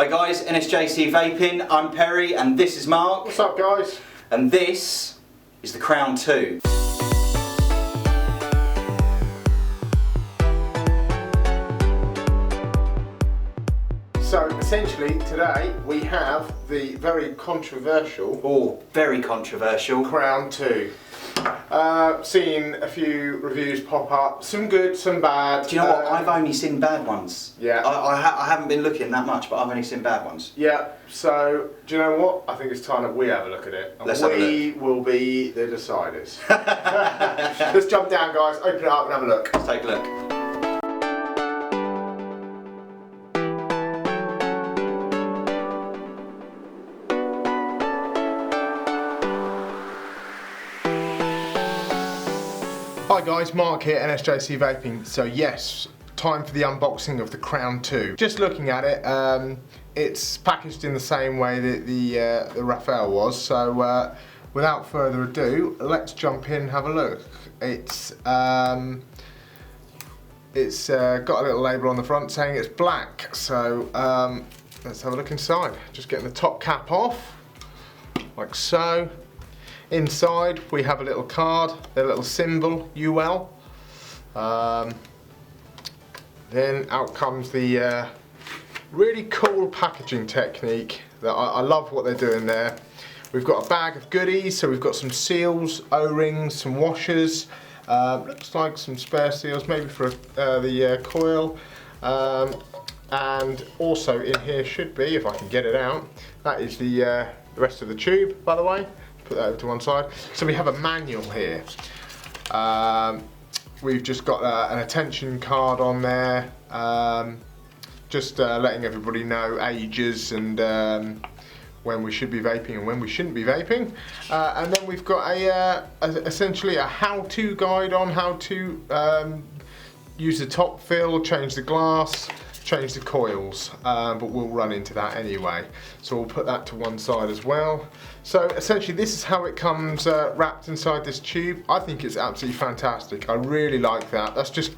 Hi guys, NSJC Vaping, I'm Perry and this is Mark. What's up guys? And this is the Crown 2. So essentially today we have the very controversial... very controversial. Crown 2. Seen a few reviews pop up, some good, some bad. Do you know what? I've only seen bad ones. Yeah. I haven't been looking that much, but I've only seen bad ones. Yeah, so do you know what? I think it's time that we have a look at it. And Let's have a we will be the deciders. Let's jump down guys, open it up and have a look. Let's take a look. Hi guys, Mark here, NSJC Vaping. So yes, time for the unboxing of the Crown 2. Just looking at it, it's packaged in the same way that the Rafale was. So without further ado, let's jump in and have a look. It's got a little label on the front saying it's black. So let's have a look inside. Just getting the top cap off, like so. Inside we have a little card, a little symbol, UWELL. Then out comes the really cool packaging technique that I love what they're doing there. We've got a bag of goodies, so we've got some seals, O-rings, some washers, looks like some spare seals maybe for the coil. And also in here should be, if I can get it out, that is the rest of the tube, by the way. Put that over to one side. So we have a manual here. We've just got an attention card on there, just letting everybody know ages and when we should be vaping and when we shouldn't be vaping. And then we've got essentially a how-to guide on how to use the top fill, change the glass, change the coils, but we'll run into that anyway. So we'll put that to one side as well. So essentially this is how it comes wrapped inside this tube. I think it's absolutely fantastic. I really like that. That's just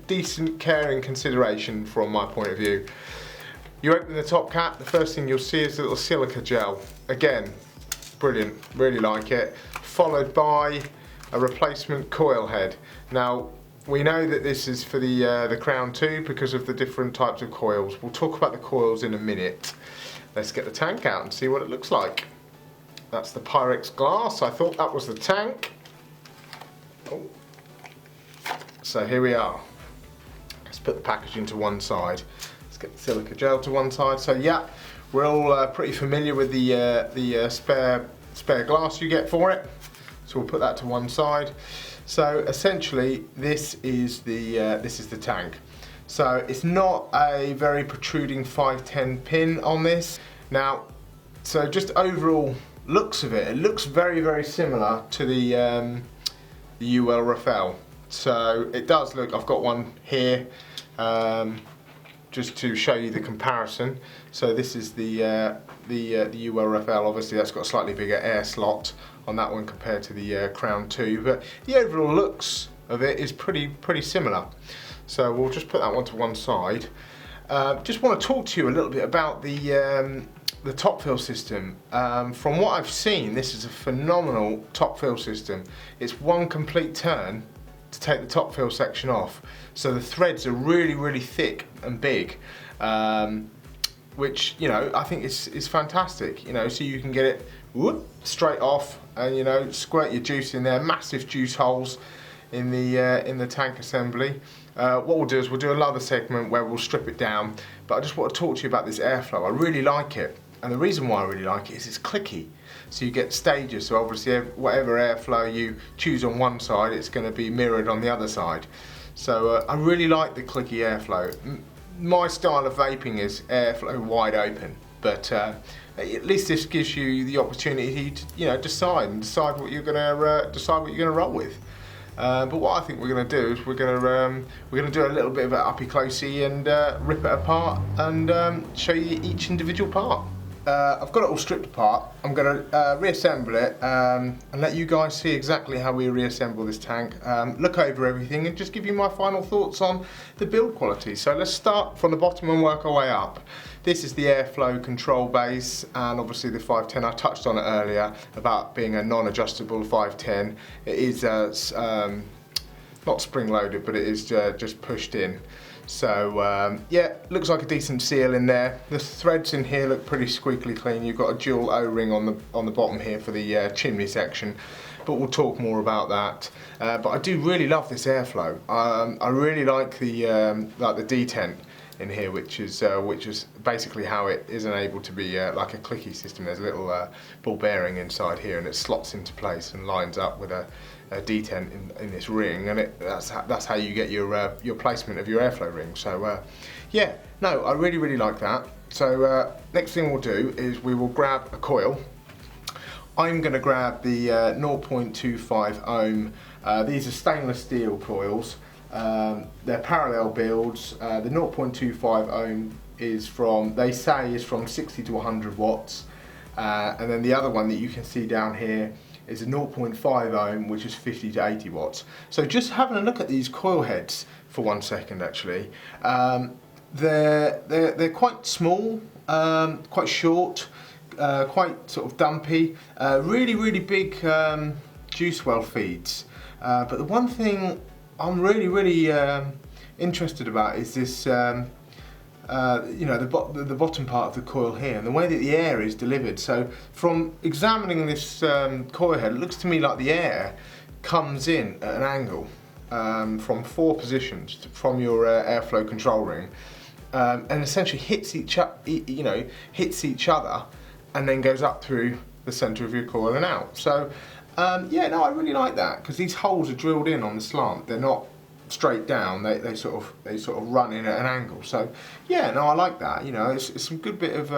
decent care and consideration from my point of view. You open the top cap, the first thing you'll see is a little silica gel. Again, brilliant, really like it. Followed by a replacement coil head. Now, we know that this is for the Crown 2 because of the different types of coils. We'll talk about the coils in a minute. Let's get the tank out and see what it looks like. That's the Pyrex glass. I thought that was the tank. Oh. So here we are. Let's put the packaging to one side. Let's get the silica gel to one side. So yeah, we're all pretty familiar with the spare glass you get for it. So we'll put that to one side. So essentially, this is the tank. So it's not a very protruding 510 pin on this. Now, so just overall looks of it, it looks very, very similar to the UWELL Rafale. So it does look. I've got one here, just to show you the comparison. So this is the UWELL Rafale. Obviously, that's got a slightly bigger air slot on that one compared to the Crown 2, but the overall looks of it is pretty similar. So we'll just put that one to one side. Just want to talk to you a little bit about the top fill system. From what I've seen, this is a phenomenal top fill system. It's one complete turn to take the top fill section off. So the threads are really thick and big, which, you know, I think is fantastic. You know, so you can get it straight off and, you know, squirt your juice in there. Massive juice holes in the tank assembly. What we'll do is we'll do another segment where we'll strip it down, but I just want to talk to you about this airflow. I really like it, and the reason why I really like it is it's clicky. So you get stages, so obviously whatever airflow you choose on one side, it's going to be mirrored on the other side. So I really like the clicky airflow. My style of vaping is airflow wide open, but at least this gives you the opportunity to, you know, decide what you're going to roll with. But what I think we're going to do is we're going to do a little bit of an uppy closey and rip it apart and show you each individual part. I've got it all stripped apart. I'm going to reassemble it and let you guys see exactly how we reassemble this tank, look over everything and just give you my final thoughts on the build quality. So let's start from the bottom and work our way up. This is the airflow control base, and obviously the 510, I touched on it earlier about being a non-adjustable 510. It is not spring loaded, but it is just pushed in. So yeah, looks like a decent seal in there. The threads in here look pretty squeakily clean. You've got a dual O-ring on the bottom here for the chimney section, but we'll talk more about that. But I do really love this airflow. I really like the detent in here, which is basically how it isn't able to be like a clicky system. There's a little ball bearing inside here, and it slots into place and lines up with a detent in this ring, and that's how you get your placement of your airflow ring. So yeah, no, I really like that. So next thing we'll do is we will grab a coil. I'm going to grab the 0.25 ohm. These are stainless steel coils. They're parallel builds. The 0.25 ohm is they say is from 60 to 100 watts, and then the other one that you can see down here is a 0.5 ohm, which is 50 to 80 watts. So just having a look at these coil heads for 1 second, actually, they're quite small, quite short, quite sort of dumpy, really big juice well feeds. But the one thing I'm really interested about is this, you know, the bottom part of the coil here, and the way that the air is delivered. So from examining this coil head, it looks to me like the air comes in at an angle from 4 positions from your airflow control ring, and essentially hits each other, and then goes up through the centre of your coil and out. So yeah, no, I really like that, because these holes are drilled in on the slant. They're not straight down, they sort of run in at an angle. So yeah, no, I like that. You know, it's some good bit of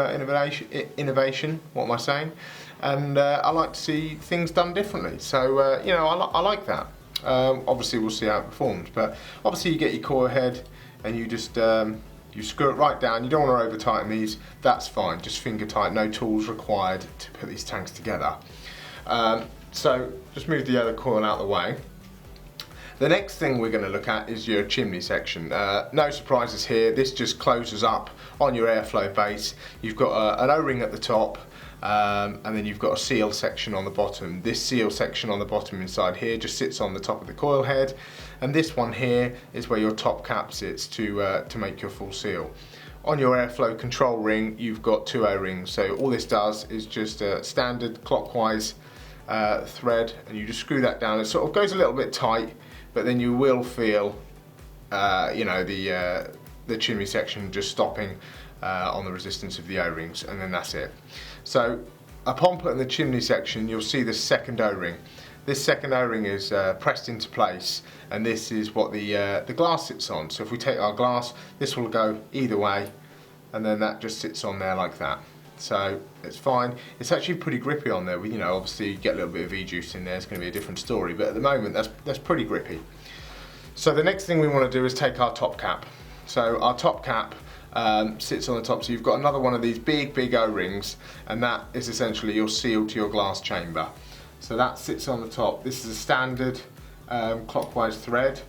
innovation, what am I saying? And I like to see things done differently. So you know, I like that. Obviously we'll see how it performs, but obviously you get your coil head and you just you screw it right down. You don't want to over tighten these, that's fine, just finger tight, no tools required to put these tanks together. So just move the other coil out of the way. The next thing we're going to look at is your chimney section. No surprises here, this just closes up on your airflow base. You've got an O-ring at the top, and then you've got a seal section on the bottom. This seal section on the bottom inside here just sits on the top of the coil head, and this one here is where your top cap sits to make your full seal. On your airflow control ring, you've got 2 O-rings, so all this does is just a standard clockwise thread, and you just screw that down. It sort of goes a little bit tight, but then you will feel, you know, the chimney section just stopping on the resistance of the O-rings, and then that's it. So upon putting the chimney section, you'll see the second O-ring. This second O-ring is pressed into place, and this is what the glass sits on. So if we take our glass, this will go either way, and then that just sits on there like that. So it's fine. It's actually pretty grippy on there. You know, obviously you get a little bit of E-juice in there, it's going to be a different story, but at the moment that's pretty grippy. So the next thing we want to do is take our top cap. So our top cap sits on the top, so you've got another one of these big O-rings, and that is essentially your seal to your glass chamber. So that sits on the top. This is a standard clockwise thread,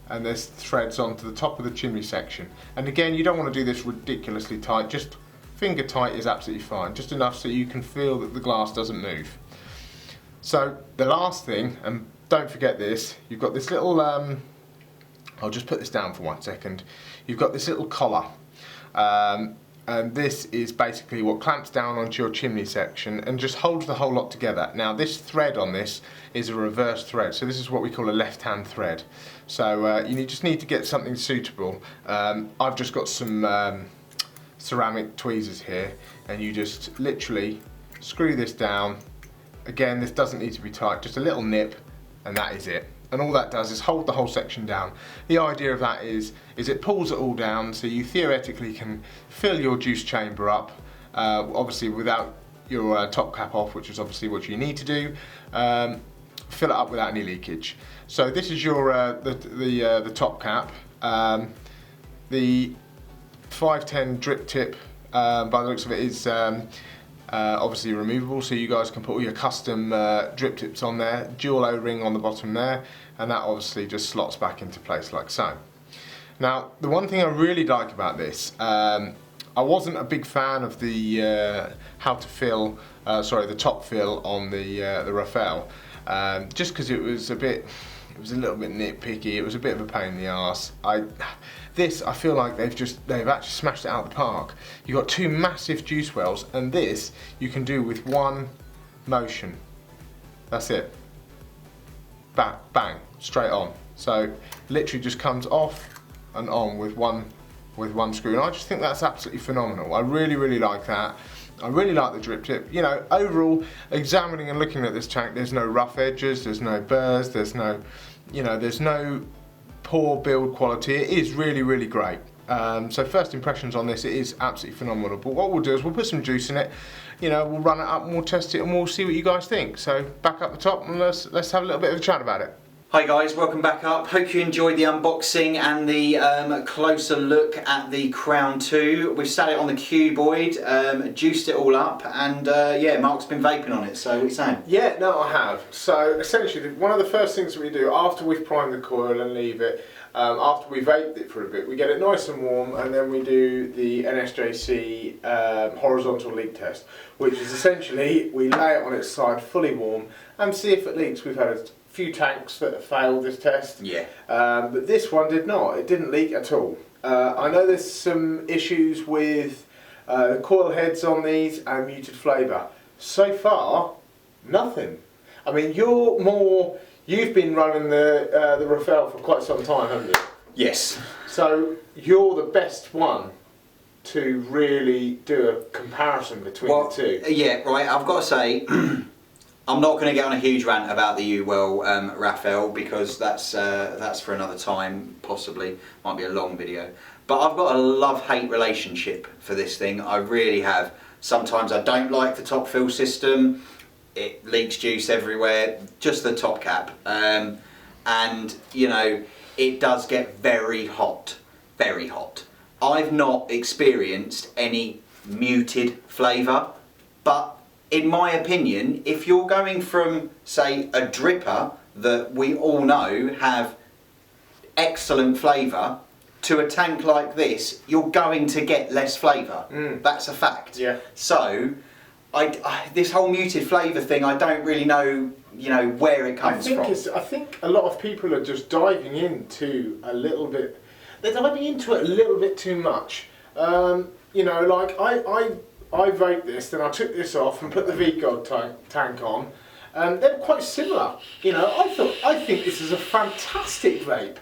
and there's threads onto the top of the chimney section. And again, you don't want to do this ridiculously tight, just finger tight is absolutely fine, just enough so you can feel that the glass doesn't move. So the last thing, and don't forget this, you've got this little, I'll just put this down for 1 second, you've got this little collar, and this is basically what clamps down onto your chimney section and just holds the whole lot together. Now this thread on this is a reverse thread, so this is what we call a left-hand thread. So you just need to get something suitable. I've just got some ceramic tweezers here, and you just literally screw this down. Again, this doesn't need to be tight, just a little nip, and that is it. And all that does is hold the whole section down. The idea of that is it pulls it all down, so you theoretically can fill your juice chamber up, obviously without your top cap off, which is obviously what you need to do. Fill it up without any leakage. So this is your the top cap. The 510 drip tip, by the looks of it, is obviously removable, so you guys can put all your custom drip tips on there, dual O-ring on the bottom there, and that obviously just slots back into place like so. Now, the one thing I really like about this, I wasn't a big fan of the how to fill, the top fill on the Rafale, just because it was a little bit nitpicky. It was a bit of a pain in the arse. I feel like they've actually smashed it out of the park. You've got two massive juice wells, and this you can do with one motion. That's it. Bang, bang, straight on. So literally just comes off and on with one screw, and I just think that's absolutely phenomenal. I really like that. I really like the drip tip. You know, overall, examining and looking at this tank, there's no rough edges, there's no burrs, there's no, there's no poor build quality. It is really great. So first impressions on this, it is absolutely phenomenal. But what we'll do is we'll put some juice in it. We'll run it up and we'll test it and we'll see what you guys think. So back up the top and let's have a little bit of a chat about it. Hi guys, welcome back up. Hope you enjoyed the unboxing and the closer look at the Crown 2. We've sat it on the cuboid, juiced it all up, and yeah, Mark's been vaping on it, so what are you saying? Yeah, no, I have. So essentially, one of the first things we do after we've primed the coil and leave it, after we've vaped it for a bit, we get it nice and warm, and then we do the NSJC horizontal leak test, which is essentially we lay it on its side fully warm and see if it leaks. We've had a few tanks that have failed this test, yeah, but this one did not. It didn't leak at all. I know there's some issues with the coil heads on these and muted flavour. So far, nothing. I mean, you've been running the Rafale for quite some time, haven't you? Yes. So you're the best one to really do a comparison between the two. Yeah, right. I've got to say, I'm not going to get on a huge rant about the UWELL Rafale, because that's for another time, possibly. Might be a long video. But I've got a love-hate relationship for this thing. I really have. Sometimes I don't like the top fill system. It leaks juice everywhere, just the top cap. And, it does get very hot, very hot. I've not experienced any muted flavour, but in my opinion, if you're going from, say, a dripper that we all know have excellent flavour to a tank like this, you're going to get less flavour. That's a fact. Yeah. So, this whole muted flavour thing, I don't really know, where it comes from. I think a lot of people are just diving into a little bit. They're diving into it a little bit too much. Like I vaped this, then I took this off and put the VGOD tank on, and they're quite similar. I think this is a fantastic vape.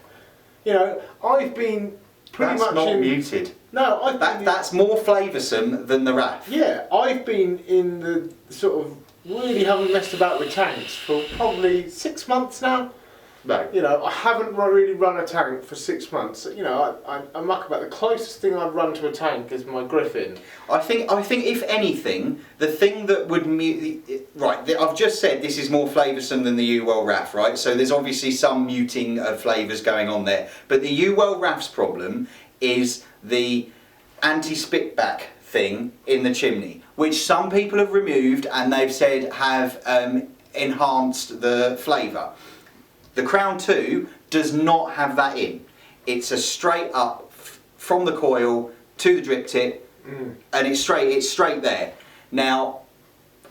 I've been pretty much not muted. No, that's more flavoursome than the Raf. Yeah, I've been in the sort of really haven't messed about with tanks for probably 6 months now. No. I haven't really run a tank for 6 months. I muck about. The closest thing I've run to a tank is my Griffin. I think if anything, the thing that would I've just said this is more flavoursome than the UWELL Raf, right? So there's obviously some muting of flavours going on there. But the UWELL Raf's problem is the anti-spitback thing in the chimney, which some people have removed and they've said have enhanced the flavour. The Crown 2 does not have that in. It's a straight up from the coil to the drip tip, and it's straight there. Now,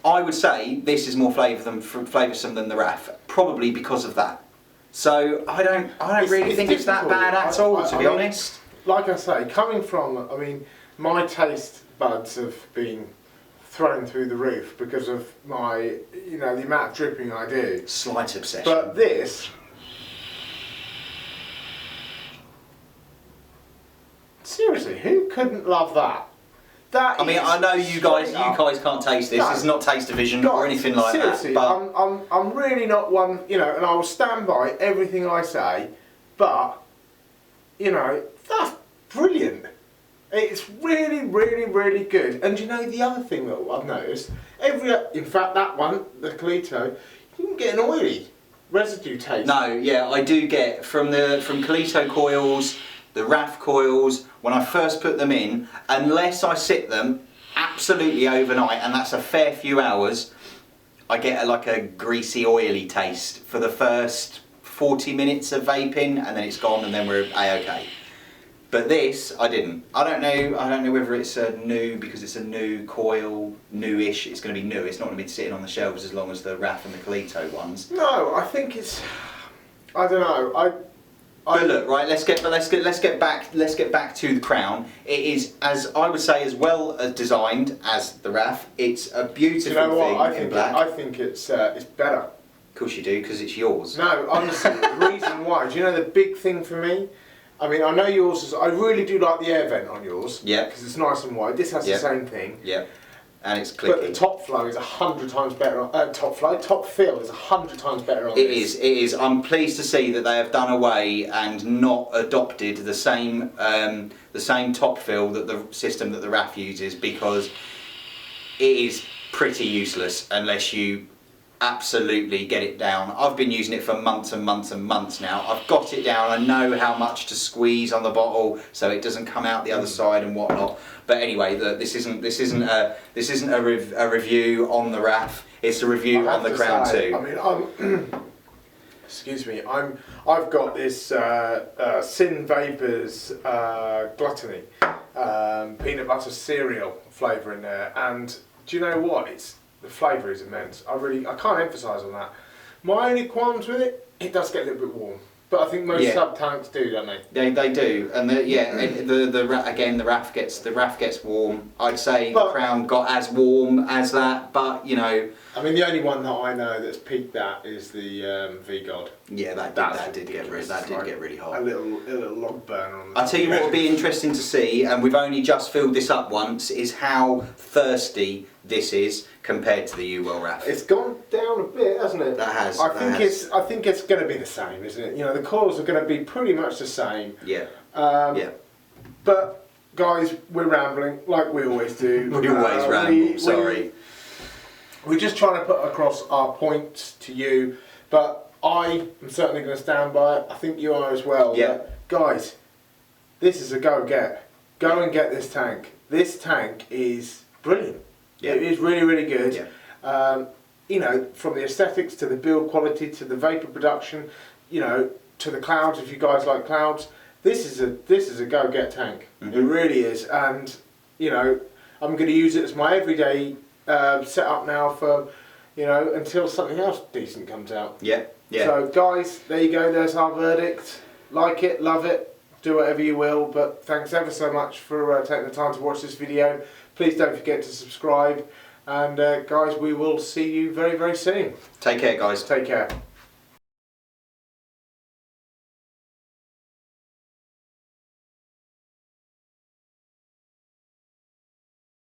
I would say this is more flavoursome than the Raf, probably because of that. So I don't really think it's that bad at all, to be honest. Like I say, coming from, my taste buds have been thrown through the roof because of my, the amount of dripping I do. Slight obsession. But this, seriously, who couldn't love that? I know you guys can't taste this. No. It's not taste division or anything like seriously, that. But I'm really not one, and I will stand by everything I say. But that's brilliant. It's really good. And the other thing that I've noticed, in fact that one, the Colito, you can get an oily residue taste. No, yeah, I do get from Colito coils, the Raf coils, when I first put them in, unless I sit them absolutely overnight, and that's a fair few hours, I get like a greasy, oily taste for the first 40 minutes of vaping, and then it's gone, and then we're A-okay. But this, I didn't. I don't know whether it's a new, because it's a new coil, newish. It's going to be new. It's not going to be sitting on the shelves as long as the Raf and the Colito ones. No, I think it's. I don't know. But look, right. Let's get back to the Crown. It is, as I would say, as well designed as the Raf. It's a beautiful thing in black. I think it's better. Of course you do, because it's yours. No, honestly, the reason why. Do you know the big thing for me? I mean, I know yours is. I really do like the air vent on yours. Yeah. Because it's nice and wide. This has the same thing. Yeah. And it's clicking. But the top flow is 100 times better on top fill is 100 times better on this. It is. I'm pleased to see that they have done away and not adopted the same top fill that the system that the Raf uses, because it is pretty useless unless you absolutely get it down. I've been using it for months and months and months now. I've got it down. I know how much to squeeze on the bottle so it doesn't come out the other side and whatnot. But anyway, this isn't a review on the Raf. It's a review on the Crown too. I mean, excuse me. I've got this Sin Vapors Gluttony peanut butter cereal flavour in there, and do you know what? The flavour is immense. I can't emphasise on that. My only qualms with it, it does get a little bit warm. But I think most sub tanks do, don't they? They do, and the Raf gets warm. I'd say the Crown got as warm as that, but you know. I mean, the only one that I know that's peaked that is the V-God. Yeah, that did get really hot. A little log burner on the I'll tell you what would be interesting to see, and we've only just filled this up once, is how thirsty this is compared to the UWELL Raf. It's gone down a bit, hasn't it? That has. I think it's going to be the same, isn't it? You know, the coils are going to be pretty much the same. Yeah. But guys, we're rambling like we always do. We always ramble. Sorry. We're just trying to put across our points to you, but I am certainly going to stand by it. I think you are as well. Yeah. Guys, this is a go-get. Go and get this tank. This tank is brilliant. Yeah. It is really, really good. Yeah. You know, from the aesthetics to the build quality to the vapor production, you know, to the clouds. If you guys like clouds, this is a go-get tank. Mm-hmm. It really is, and you know, I'm going to use it as my everyday setup now for, you know, until something else decent comes out. Yeah. Yeah. So guys, there you go. There's our verdict. Like it, love it, do whatever you will. But thanks ever so much for taking the time to watch this video. Please don't forget to subscribe, and guys, we will see you very, very soon. Take care, guys. Take care.